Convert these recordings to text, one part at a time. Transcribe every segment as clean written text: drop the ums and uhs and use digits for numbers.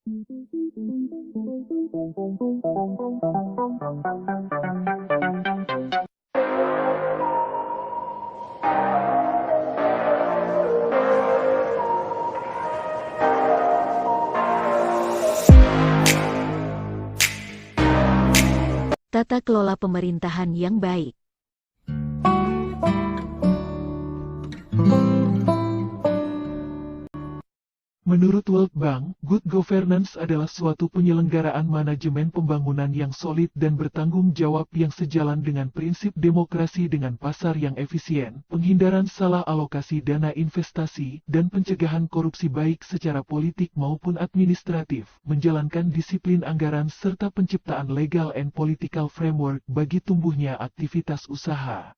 Tata kelola pemerintahan yang baik. Menurut World Bank, good governance adalah suatu penyelenggaraan manajemen pembangunan yang solid dan bertanggung jawab yang sejalan dengan prinsip demokrasi dengan pasar yang efisien, penghindaran salah alokasi dana investasi, dan pencegahan korupsi baik secara politik maupun administratif, menjalankan disiplin anggaran serta penciptaan legal and political framework bagi tumbuhnya aktivitas usaha.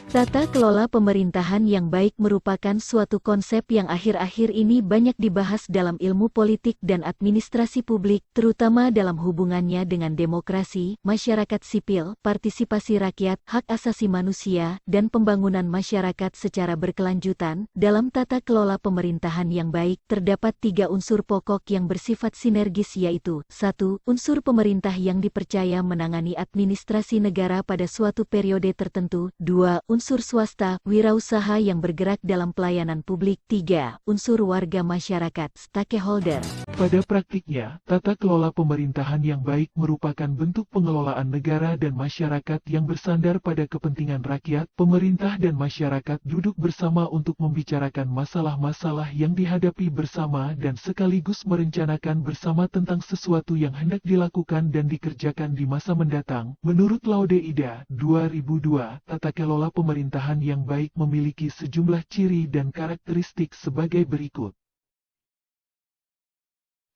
Tata kelola pemerintahan yang baik merupakan suatu konsep yang akhir-akhir ini banyak dibahas dalam ilmu politik dan administrasi publik, terutama dalam hubungannya dengan demokrasi, masyarakat sipil, partisipasi rakyat, hak asasi manusia, dan pembangunan masyarakat secara berkelanjutan. Dalam tata kelola pemerintahan yang baik, terdapat 3 unsur pokok yang bersifat sinergis yaitu: 1. Unsur pemerintah yang dipercaya menangani administrasi negara pada suatu periode tertentu. 2. Unsur swasta, wirausaha yang bergerak dalam pelayanan publik. 3. Unsur warga masyarakat, stakeholder. Pada praktiknya, tata kelola pemerintahan yang baik merupakan bentuk pengelolaan negara dan masyarakat yang bersandar pada kepentingan rakyat. Pemerintah dan masyarakat duduk bersama untuk membicarakan masalah-masalah yang dihadapi bersama dan sekaligus merencanakan bersama tentang sesuatu yang hendak dilakukan dan dikerjakan di masa mendatang. Menurut Laude Ida, 2002, tata kelola pemerintahan yang baik memiliki sejumlah ciri dan karakteristik sebagai berikut.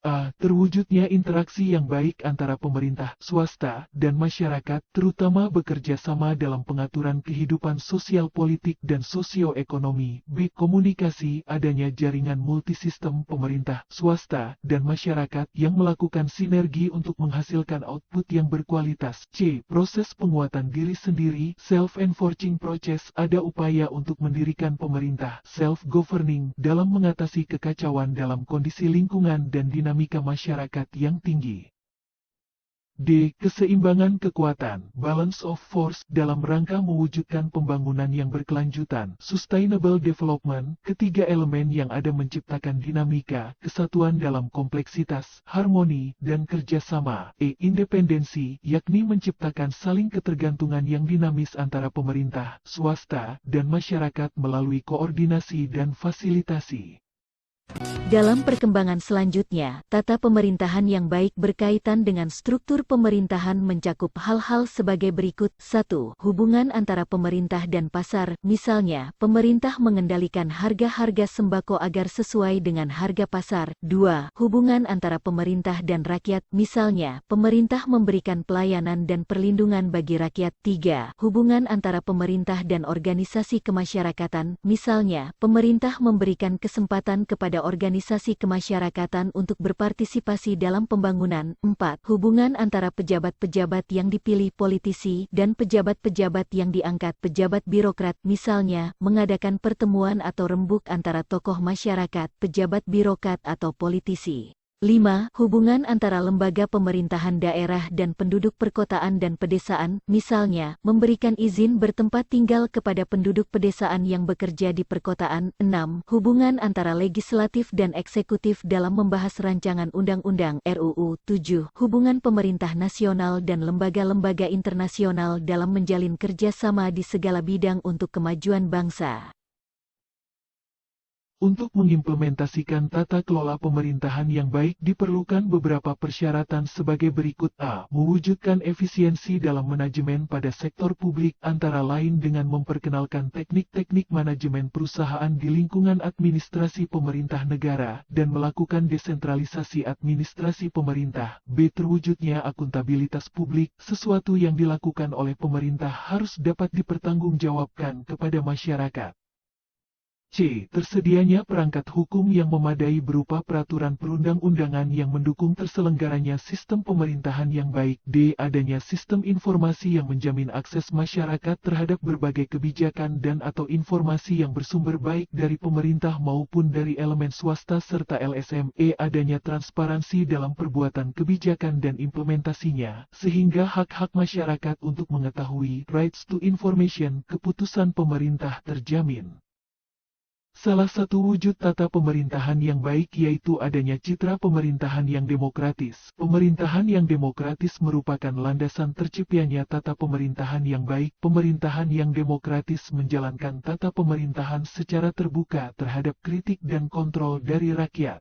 A. Terwujudnya interaksi yang baik antara pemerintah, swasta, dan masyarakat, terutama bekerja sama dalam pengaturan kehidupan sosial politik dan sosioekonomi. B. Komunikasi, adanya jaringan multisistem pemerintah, swasta, dan masyarakat yang melakukan sinergi untuk menghasilkan output yang berkualitas. C. Proses penguatan diri sendiri, self-enforcing process, ada upaya untuk mendirikan pemerintah, self-governing, dalam mengatasi kekacauan dalam kondisi lingkungan dan dinamika masyarakat yang tinggi. D. Keseimbangan kekuatan, balance of force, dalam rangka mewujudkan pembangunan yang berkelanjutan, sustainable development. Ketiga elemen yang ada menciptakan dinamika, kesatuan dalam kompleksitas, harmoni, dan kerjasama. E. Independensi, yakni menciptakan saling ketergantungan yang dinamis antara pemerintah, swasta, dan masyarakat melalui koordinasi dan fasilitasi. Dalam perkembangan selanjutnya, tata pemerintahan yang baik berkaitan dengan struktur pemerintahan mencakup hal-hal sebagai berikut. 1. Hubungan antara pemerintah dan pasar, misalnya, pemerintah mengendalikan harga-harga sembako agar sesuai dengan harga pasar. 2. Hubungan antara pemerintah dan rakyat, misalnya, pemerintah memberikan pelayanan dan perlindungan bagi rakyat. 3. Hubungan antara pemerintah dan organisasi kemasyarakatan, misalnya, pemerintah memberikan kesempatan kepada organisasi kemasyarakatan untuk berpartisipasi dalam pembangunan. 4. Hubungan antara pejabat-pejabat yang dipilih politisi dan pejabat-pejabat yang diangkat pejabat birokrat, misalnya, mengadakan pertemuan atau rembuk antara tokoh masyarakat, pejabat birokrat atau politisi. 5. Hubungan antara lembaga pemerintahan daerah dan penduduk perkotaan dan pedesaan, misalnya, memberikan izin bertempat tinggal kepada penduduk pedesaan yang bekerja di perkotaan. 6. Hubungan antara legislatif dan eksekutif dalam membahas rancangan undang-undang RUU. 7. Hubungan pemerintah nasional dan lembaga-lembaga internasional dalam menjalin kerjasama di segala bidang untuk kemajuan bangsa. Untuk mengimplementasikan tata kelola pemerintahan yang baik diperlukan beberapa persyaratan sebagai berikut. A. Mewujudkan efisiensi dalam manajemen pada sektor publik, antara lain dengan memperkenalkan teknik-teknik manajemen perusahaan di lingkungan administrasi pemerintah negara, dan melakukan desentralisasi administrasi pemerintah. B. Terwujudnya akuntabilitas publik, sesuatu yang dilakukan oleh pemerintah harus dapat dipertanggungjawabkan kepada masyarakat. C. Tersedianya perangkat hukum yang memadai berupa peraturan perundang-undangan yang mendukung terselenggaranya sistem pemerintahan yang baik. D. Adanya sistem informasi yang menjamin akses masyarakat terhadap berbagai kebijakan dan atau informasi yang bersumber baik dari pemerintah maupun dari elemen swasta serta LSM. E. Adanya transparansi dalam perbuatan kebijakan dan implementasinya, sehingga hak-hak masyarakat untuk mengetahui rights to information keputusan pemerintah terjamin. Salah satu wujud tata pemerintahan yang baik yaitu adanya citra pemerintahan yang demokratis. Pemerintahan yang demokratis merupakan landasan terciptanya tata pemerintahan yang baik. Pemerintahan yang demokratis menjalankan tata pemerintahan secara terbuka terhadap kritik dan kontrol dari rakyat.